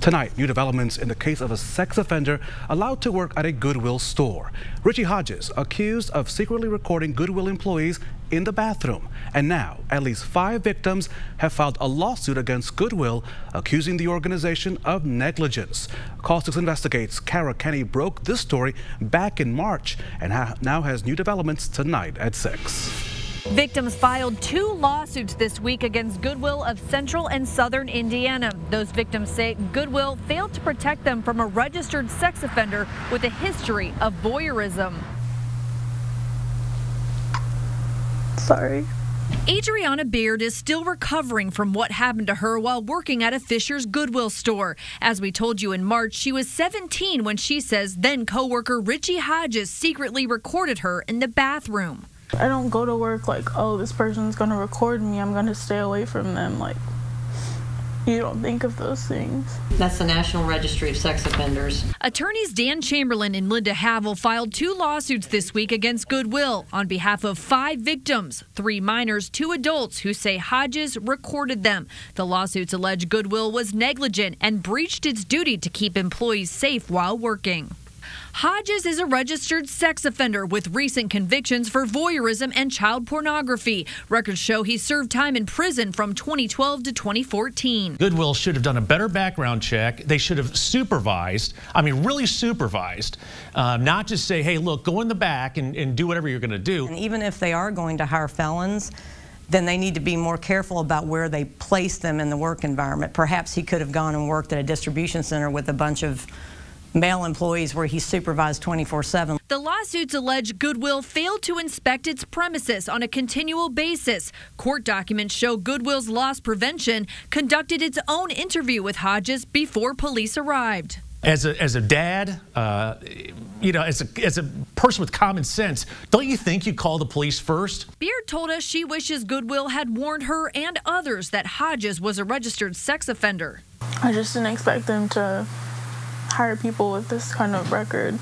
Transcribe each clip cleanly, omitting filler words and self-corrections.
Tonight, new developments in the case of a sex offender allowed to work at a Goodwill store. Ritchie Hodges accused of secretly recording Goodwill employees in the bathroom. And now, at least 5 victims have filed a lawsuit against Goodwill, accusing the organization of negligence. Call 6 Investigates' Kara Kenny broke this story back in March and now has new developments tonight at 6. Victims filed 2 lawsuits this week against Goodwill of Central and Southern Indiana. Those victims say Goodwill failed to protect them from a registered sex offender with a history of voyeurism. Sorry. Adriana Beard is still recovering from what happened to her while working at a Fisher's Goodwill store. As we told you in March, she was 17 when she says then coworker Ritchie Hodges secretly recorded her in the bathroom. I don't go to work like, oh, this person's going to record me, I'm going to stay away from them. Like, you don't think of those things. That's the National Registry of Sex Offenders. Attorneys Dan Chamberlain and Linda Havel filed 2 lawsuits this week against Goodwill on behalf of 5 victims, 3 minors, 2 adults who say Hodges recorded them. The lawsuits allege Goodwill was negligent and breached its duty to keep employees safe while working. Hodges is a registered sex offender with recent convictions for voyeurism and child pornography. Records show he served time in prison from 2012 to 2014. Goodwill should have done a better background check. They should have supervised, really supervised, not just say, hey, look, go in the back and do whatever you're going to do. And even if they are going to hire felons, then they need to be more careful about where they place them in the work environment. Perhaps he could have gone and worked at a distribution center with a bunch of male employees where he supervised 24/7. The lawsuits allege Goodwill failed to inspect its premises on a continual basis. Court documents show Goodwill's loss prevention conducted its own interview with Hodges before police arrived. As a dad, as a person with common sense, don't you think you'd call the police first? Beard told us she wishes Goodwill had warned her and others that Hodges was a registered sex offender. I just didn't expect them to hire people with this kind of record.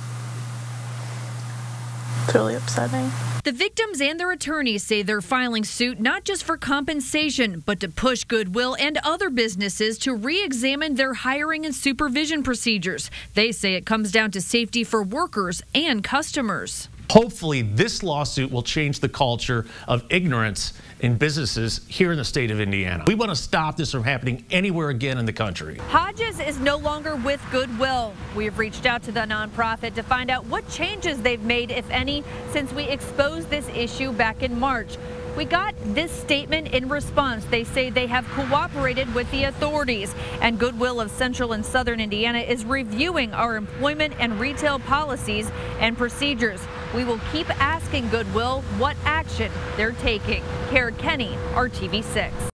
It's really upsetting. The victims and their attorneys say they're filing suit not just for compensation, but to push Goodwill and other businesses to re-examine their hiring and supervision procedures. They say it comes down to safety for workers and customers. Hopefully, this lawsuit will change the culture of ignorance in businesses here in the state of Indiana. We want to stop this from happening anywhere again in the country. Hodges is no longer with Goodwill. We have reached out to the nonprofit to find out what changes they've made, if any, since we exposed this issue back in March. We got this statement in response. They say they have cooperated with the authorities, and Goodwill of Central and Southern Indiana is reviewing our employment and retail policies and procedures. We will keep asking Goodwill what action they're taking. Kara Kenny, RTV6.